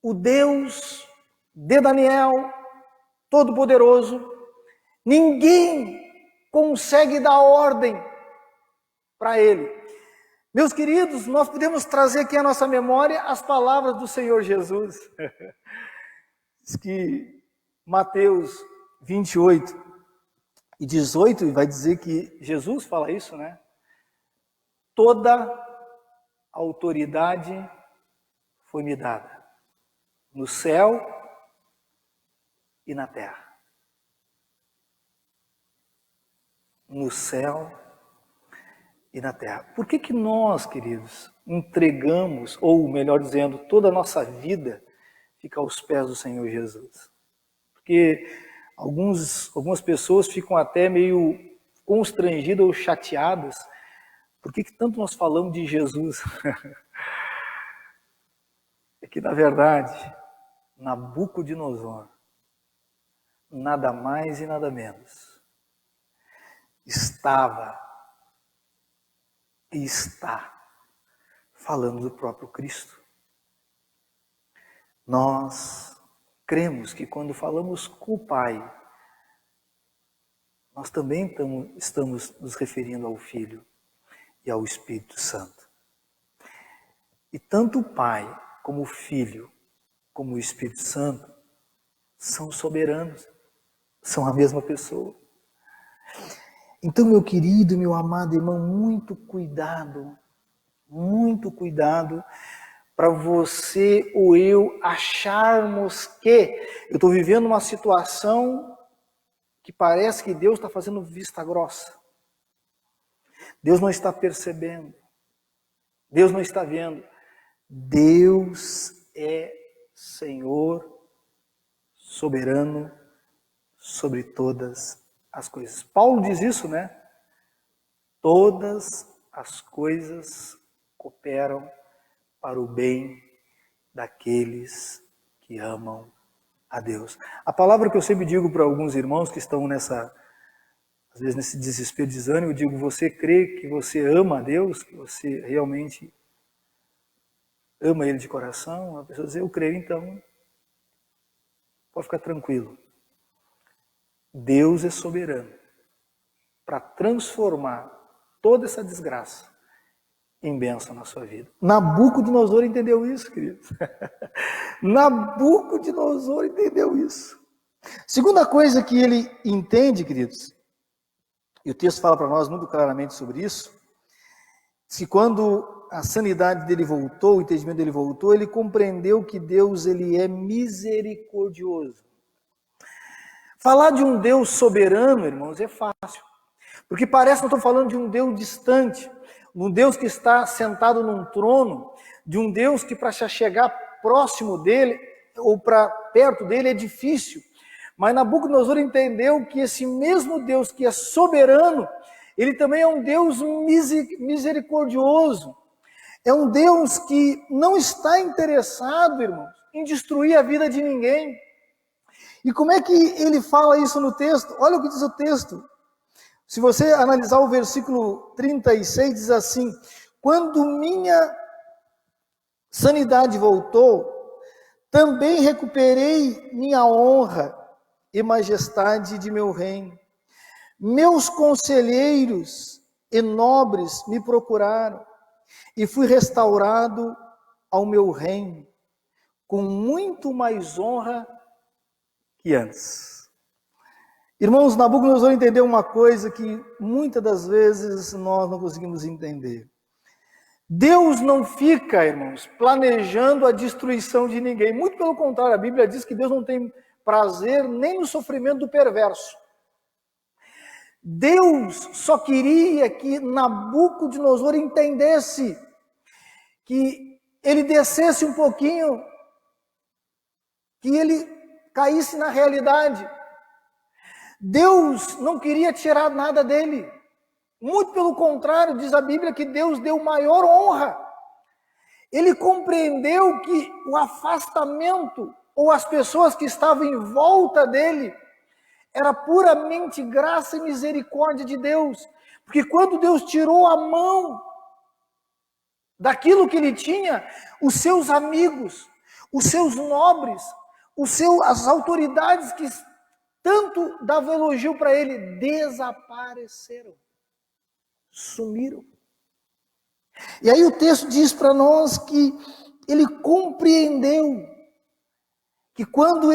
o Deus de Daniel, Todo-Poderoso. Ninguém consegue dar ordem para ele. Meus queridos, nós podemos trazer aqui à nossa memória as palavras do Senhor Jesus. Diz que Mateus 28 e 18 vai dizer que Jesus fala isso, né? Toda autoridade foi me dada, no céu e na terra. No céu e na terra. Por que nós, queridos, entregamos, ou melhor dizendo, toda a nossa vida fica aos pés do Senhor Jesus? Porque algumas pessoas ficam até meio constrangidas ou chateadas. Por que tanto nós falamos de Jesus? É que, na verdade, Nabucodonosor, nada mais e nada menos, estava e está falando do próprio Cristo. Nós cremos que quando falamos com o Pai, nós também estamos nos referindo ao Filho e ao Espírito Santo. E tanto o Pai, como o Filho, como o Espírito Santo, são soberanos, são a mesma pessoa. Então, meu querido, meu amado irmão, muito cuidado para você ou eu acharmos que eu estou vivendo uma situação que parece que Deus está fazendo vista grossa. Deus não está percebendo. Deus não está vendo. Deus é Senhor soberano sobre todas as coisas. Paulo diz isso, né? Todas as coisas cooperam para o bem daqueles que amam a Deus. A palavra que eu sempre digo para alguns irmãos que estão às vezes nesse desespero, desânimo, eu digo: você crê que você ama a Deus, que você realmente ama Ele de coração? A pessoa diz: eu creio, então pode ficar tranquilo. Deus é soberano para transformar toda essa desgraça em bênção na sua vida. Nabucodonosor entendeu isso, queridos. Nabucodonosor entendeu isso. Segunda coisa que ele entende, queridos, e o texto fala para nós muito claramente sobre isso, que quando a sanidade dele voltou, o entendimento dele voltou, ele compreendeu que Deus ele é misericordioso. Falar de um Deus soberano, irmãos, é fácil. Porque parece que eu estou falando de um Deus distante, um Deus que está sentado num trono, de um Deus que para chegar próximo dele, ou para perto dele é difícil. Mas Nabucodonosor entendeu que esse mesmo Deus que é soberano, ele também é um Deus misericordioso. É um Deus que não está interessado, irmãos, em destruir a vida de ninguém. E como é que ele fala isso no texto? Olha o que diz o texto. Se você analisar o versículo 36, diz assim: quando minha sanidade voltou, também recuperei minha honra e majestade de meu reino. Meus conselheiros e nobres me procuraram, e fui restaurado ao meu reino, com muito mais honra que antes. Irmãos, Nabucodonosor entendeu uma coisa que muitas das vezes nós não conseguimos entender. Deus não fica, irmãos, planejando a destruição de ninguém. Muito pelo contrário, a Bíblia diz que Deus não tem prazer nem no sofrimento do perverso. Deus só queria que Nabucodonosor entendesse, que ele descesse um pouquinho, que ele caísse na realidade. Deus não queria tirar nada dele. Muito pelo contrário, diz a Bíblia que Deus deu maior honra. Ele compreendeu que o afastamento, ou as pessoas que estavam em volta dele, era puramente graça e misericórdia de Deus. Porque quando Deus tirou a mão daquilo que ele tinha, os seus amigos, os seus nobres, as autoridades que tanto davam elogio para ele, desapareceram, sumiram. E aí o texto diz para nós que ele compreendeu que quando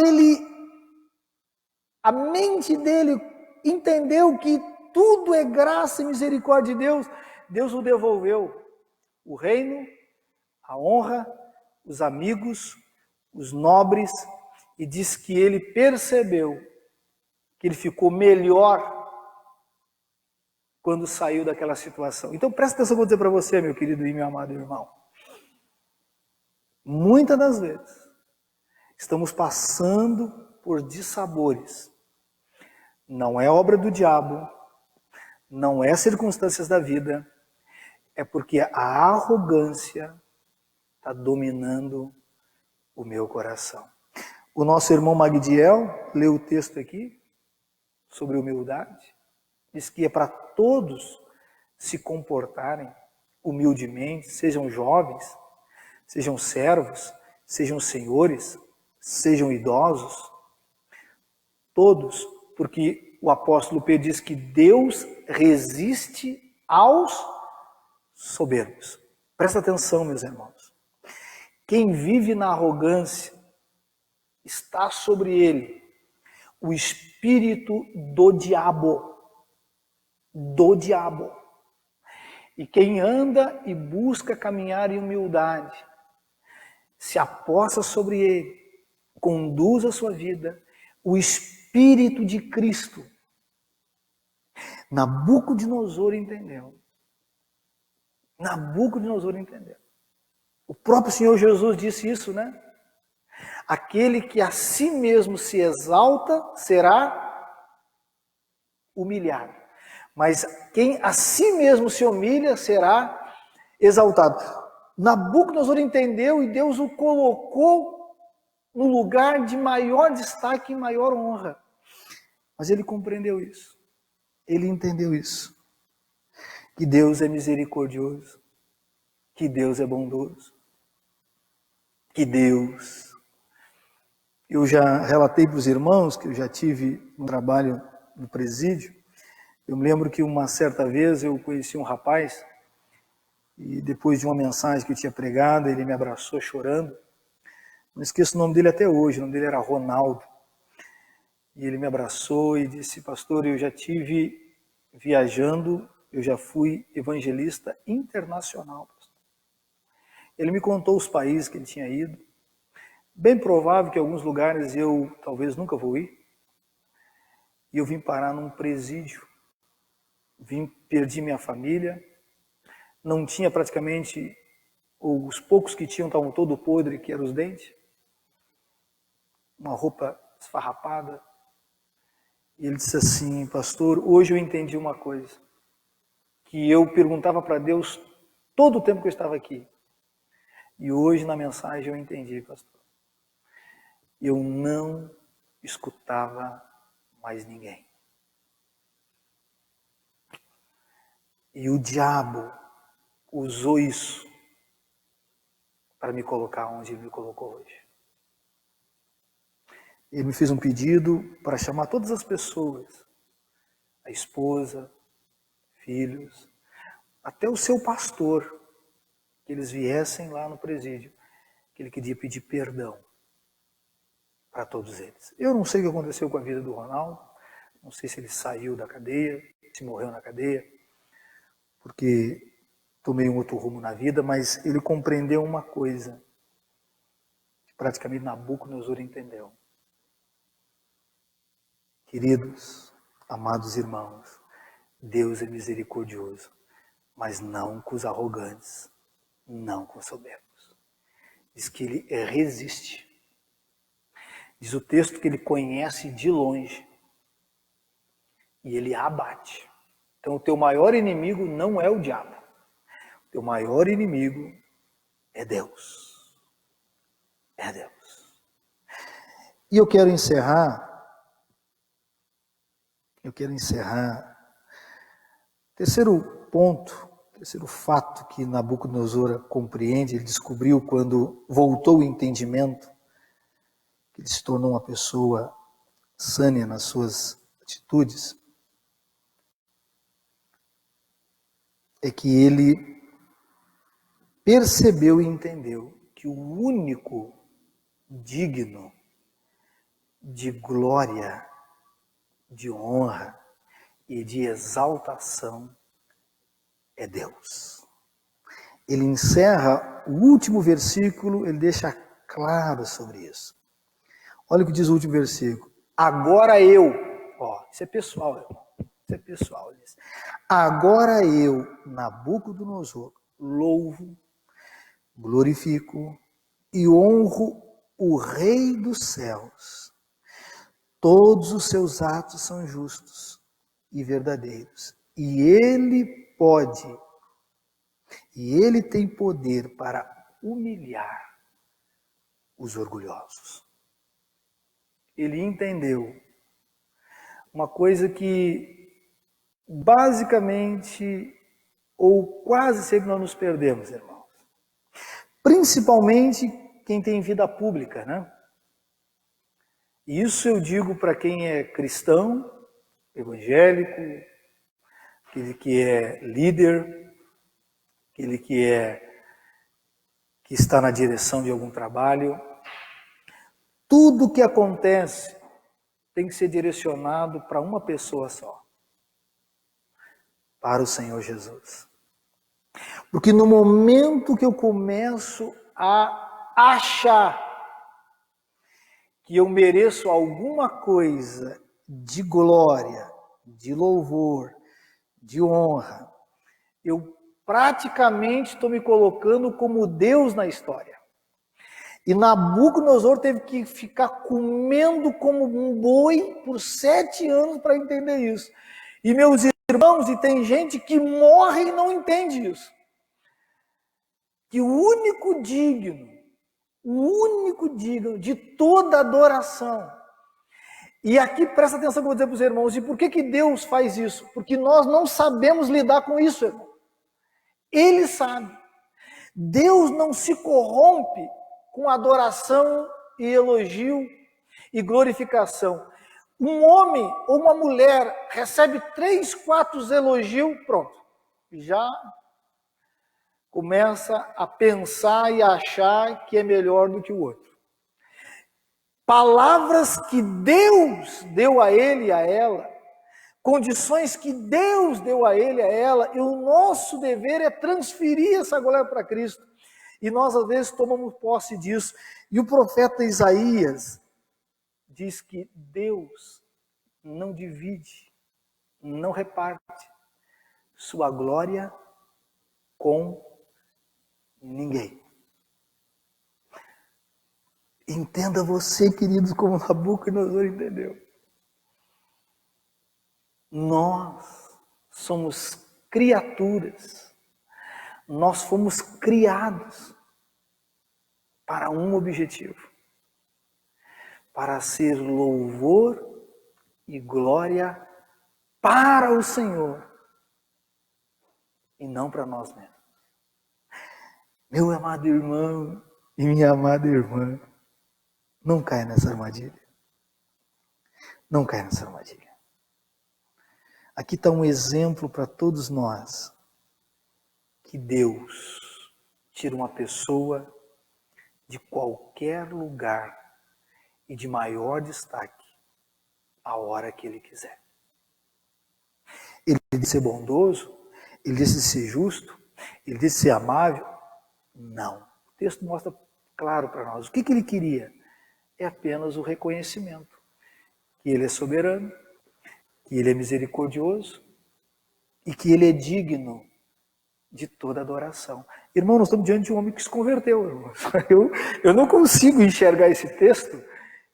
a mente dele entendeu que tudo é graça e misericórdia de Deus, Deus o devolveu. O reino, a honra, os amigos, os nobres, e diz que ele percebeu que ele ficou melhor quando saiu daquela situação. Então presta atenção, vou dizer para você, meu querido e meu amado irmão. Muitas das vezes estamos passando por dissabores. Não é obra do diabo, não é circunstâncias da vida, é porque a arrogância está dominando o meu coração. O nosso irmão Magdiel leu o texto aqui sobre humildade. Diz que é para todos se comportarem humildemente, sejam jovens, sejam servos, sejam senhores, sejam idosos. Todos, porque o apóstolo Pedro diz que Deus resiste aos soberbos. Presta atenção, meus irmãos. Quem vive na arrogância, está sobre ele o espírito do diabo. Do diabo. E quem anda e busca caminhar em humildade, se aposta sobre ele, conduz a sua vida, o Espírito de Cristo. Nabucodonosor entendeu. Nabucodonosor entendeu. O próprio Senhor Jesus disse isso, né? Aquele que a si mesmo se exalta será humilhado. Mas quem a si mesmo se humilha será exaltado. Nabucodonosor entendeu e Deus o colocou no lugar de maior destaque e maior honra. Mas ele compreendeu isso. Ele entendeu isso. Que Deus é misericordioso. Que Deus é bondoso. Que Deus... Eu já relatei para os irmãos que eu já tive um trabalho no presídio, Eu me lembro que uma certa vez eu conheci um rapaz e depois de uma mensagem que eu tinha pregado, ele me abraçou chorando. Não esqueço o nome dele até hoje, o nome dele era Ronaldo. E ele me abraçou e disse: pastor, eu já tive viajando, eu já fui evangelista internacional. Ele me contou os países que ele tinha ido. Bem provável que em alguns lugares eu talvez nunca vou ir. E eu vim parar num presídio. Perdi minha família. Não tinha praticamente, ou os poucos que tinham estavam todo podre, que eram os dentes. Uma roupa esfarrapada. E ele disse assim: pastor, hoje eu entendi uma coisa. Que eu perguntava para Deus todo o tempo que eu estava aqui. E hoje na mensagem eu entendi, pastor. Eu não escutava mais ninguém. E o diabo usou isso para me colocar onde ele me colocou hoje. Ele me fez um pedido para chamar todas as pessoas, a esposa, filhos, até o seu pastor, que eles viessem lá no presídio, que ele queria pedir perdão para todos eles. Eu não sei o que aconteceu com a vida do Ronaldo, não sei se ele saiu da cadeia, se morreu na cadeia, porque tomei um outro rumo na vida, mas ele compreendeu uma coisa, que praticamente Nabucodonosor entendeu. Queridos, amados irmãos, Deus é misericordioso, mas não com os arrogantes, não com os soberbos. Diz que ele resiste. Diz o texto que ele conhece de longe e ele abate. Então o teu maior inimigo não é o diabo. O teu maior inimigo é Deus. É Deus. E eu quero encerrar. Terceiro ponto, terceiro fato que Nabucodonosor compreende, ele descobriu quando voltou o entendimento, que ele se tornou uma pessoa sânia nas suas atitudes, é que ele percebeu e entendeu que o único digno de glória, de honra e de exaltação é Deus. Ele encerra o último versículo, ele deixa claro sobre isso. Olha o que diz o último versículo. Agora eu, isso é pessoal, irmão. Isso é pessoal. Agora eu, Nabucodonosor, louvo, glorifico e honro o Rei dos céus. Todos os seus atos são justos e verdadeiros. E ele tem poder para humilhar os orgulhosos. Ele entendeu uma coisa que basicamente ou quase sempre nós nos perdemos, irmãos. Principalmente quem tem vida pública, né? Isso eu digo para quem é cristão, evangélico, aquele que é líder, aquele que está na direção de algum trabalho. Tudo que acontece tem que ser direcionado para uma pessoa só, para o Senhor Jesus. Porque no momento que eu começo a achar que eu mereço alguma coisa de glória, de louvor, de honra, eu praticamente estou me colocando como Deus na história. E Nabucodonosor teve que ficar comendo como um boi por 7 anos para entender isso. E meus irmãos, e tem gente que morre e não entende isso. Que o único digno de toda adoração. E aqui presta atenção que eu vou dizer para os irmãos, e por que Deus faz isso? Porque nós não sabemos lidar com isso, irmão. Ele sabe. Deus não se corrompe com adoração e elogio e glorificação. Um homem ou uma mulher recebe 3, 4 elogios, pronto. Já começa a pensar e a achar que é melhor do que o outro. Palavras que Deus deu a ele e a ela, condições que Deus deu a ele e a ela, e o nosso dever é transferir essa glória para Cristo. E nós, às vezes, tomamos posse disso. E o profeta Isaías diz que Deus não divide, não reparte sua glória com ninguém. Entenda você, queridos, como Nabucodonosor entendeu. Nós somos criaturas, nós fomos criados para um objetivo, para ser louvor e glória para o Senhor e não para nós mesmos. Meu amado irmão e minha amada irmã, não caia nessa armadilha. Não caia nessa armadilha. Aqui está um exemplo para todos nós que Deus tira uma pessoa de qualquer lugar e de maior destaque a hora que Ele quiser. Ele disse ser bondoso, Ele disse ser justo, Ele disse ser amável. Não. O texto mostra claro para nós. O que Ele queria? É apenas o reconhecimento que Ele é soberano, que Ele é misericordioso e que Ele é digno de toda adoração. Irmão, nós estamos diante de um homem que se converteu. Irmão. Eu não consigo enxergar esse texto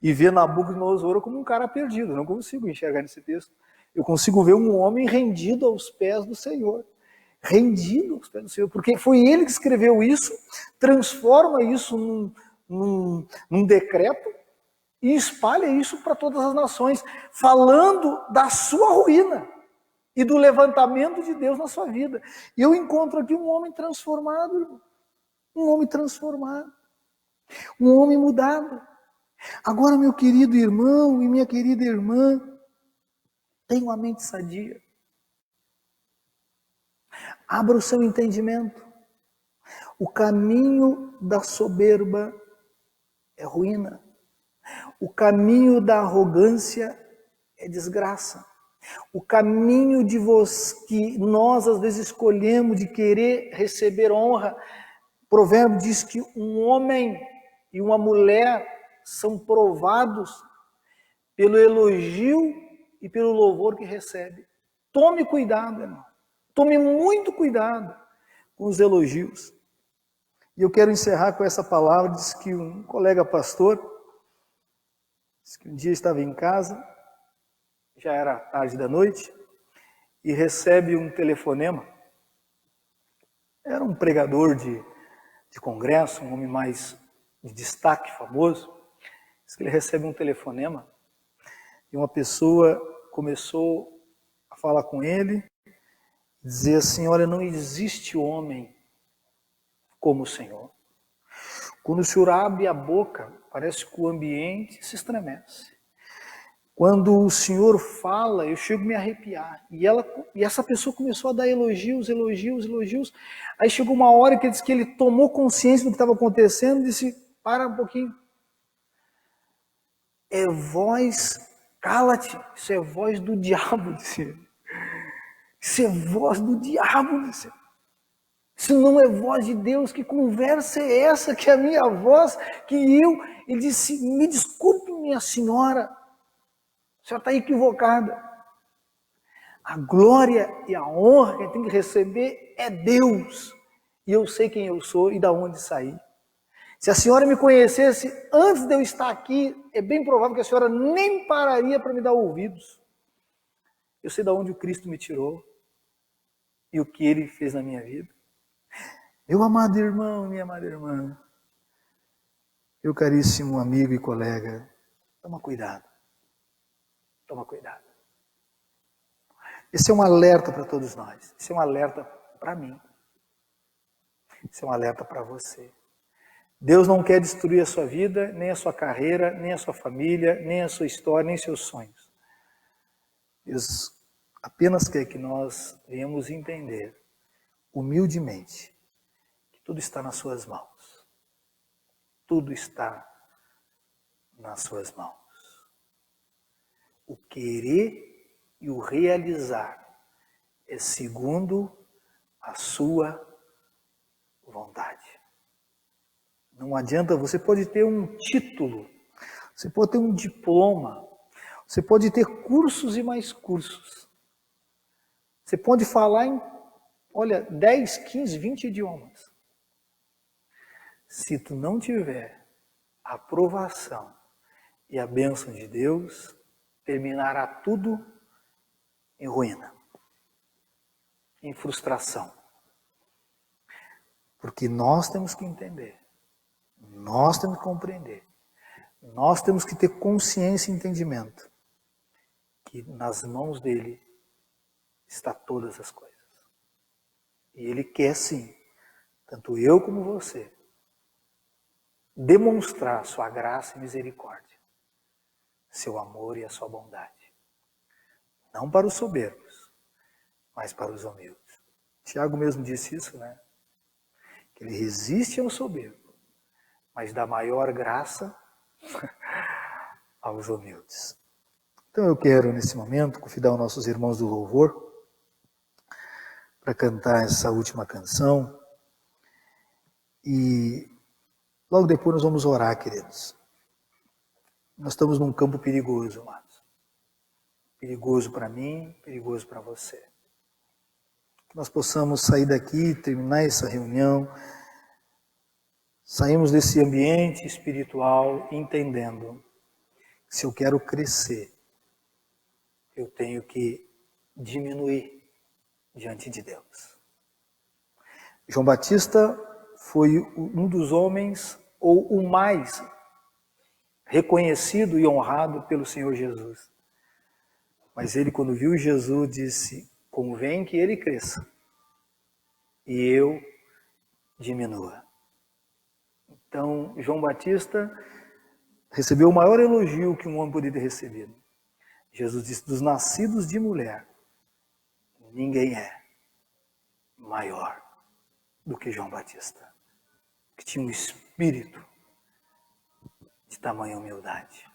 e ver Nabucodonosor como um cara perdido. Eu não consigo enxergar nesse texto. Eu consigo ver um homem rendido aos pés do Senhor. Rendido aos pés do Senhor. Porque foi ele que escreveu isso, transforma isso num decreto e espalha isso para todas as nações, falando da sua ruína e do levantamento de Deus na sua vida. E eu encontro aqui um homem transformado, irmão. Um homem transformado. Um homem mudado. Agora, meu querido irmão e minha querida irmã, tenha uma mente sadia. Abra o seu entendimento. O caminho da soberba é ruína. O caminho da arrogância é desgraça. O caminho de que nós às vezes escolhemos de querer receber honra. O provérbio diz que um homem e uma mulher são provados pelo elogio e pelo louvor que recebe. Tome cuidado, irmão. Tome muito cuidado com os elogios. E eu quero encerrar com essa palavra. Diz que um colega pastor, diz que um dia estava em casa, já era tarde da noite, e recebe um telefonema. Era um pregador de congresso, um homem mais de destaque, famoso. Diz que ele recebe um telefonema e uma pessoa começou a falar com ele, dizer assim: olha, não existe homem como o Senhor. Quando o Senhor abre a boca, parece que o ambiente se estremece. Quando o Senhor fala, eu chego a me arrepiar. E essa pessoa começou a dar elogios. Aí chegou uma hora que ele disse que ele tomou consciência do que estava acontecendo e disse: para um pouquinho. É voz, cala-te, isso é voz do diabo, disse ele. Isso é voz do diabo, disse ele. Isso não é voz de Deus. Que conversa é essa? Que é a minha voz, Ele disse: me desculpe, minha senhora, a senhora está equivocada. A glória e a honra que tem que receber é Deus. E eu sei quem eu sou e de onde saí. Se a senhora me conhecesse antes de eu estar aqui, é bem provável que a senhora nem pararia para me dar ouvidos. Eu sei de onde o Cristo me tirou e o que Ele fez na minha vida. Meu amado irmão, minha amada irmã, meu caríssimo amigo e colega, toma cuidado. Toma cuidado. Esse é um alerta para todos nós. Esse é um alerta para mim. Esse é um alerta para você. Deus não quer destruir a sua vida, nem a sua carreira, nem a sua família, nem a sua história, nem seus sonhos. Deus apenas quer que nós venhamos entender, humildemente, que tudo está nas suas mãos. Tudo está nas suas mãos. O querer e o realizar é segundo a sua vontade. Não adianta, você pode ter um título, você pode ter um diploma, você pode ter cursos e mais cursos. Você pode falar em, 10, 15, 20 idiomas. Se tu não tiver a aprovação e a bênção de Deus, terminará tudo em ruína, em frustração. Porque nós temos que entender, nós temos que compreender, nós temos que ter consciência e entendimento que nas mãos dele está todas as coisas. E ele quer sim, tanto eu como você, demonstrar sua graça e misericórdia, seu amor e a sua bondade. Não para os soberbos, mas para os humildes. Tiago mesmo disse isso, né? Que ele resiste ao soberbo, mas dá maior graça aos humildes. Então eu quero, nesse momento, convidar os nossos irmãos do louvor para cantar essa última canção. E logo depois nós vamos orar, queridos. Nós estamos num campo perigoso, amados. Perigoso para mim, perigoso para você. Que nós possamos sair daqui, terminar essa reunião, saímos desse ambiente espiritual entendendo que se eu quero crescer, eu tenho que diminuir diante de Deus. João Batista foi um dos homens, ou o mais reconhecido e honrado pelo Senhor Jesus. Mas ele, quando viu Jesus, disse: convém que ele cresça e eu diminua. Então, João Batista recebeu o maior elogio que um homem poderia ter recebido. Jesus disse: dos nascidos de mulher, ninguém é maior do que João Batista, que tinha um espírito de tamanha humildade.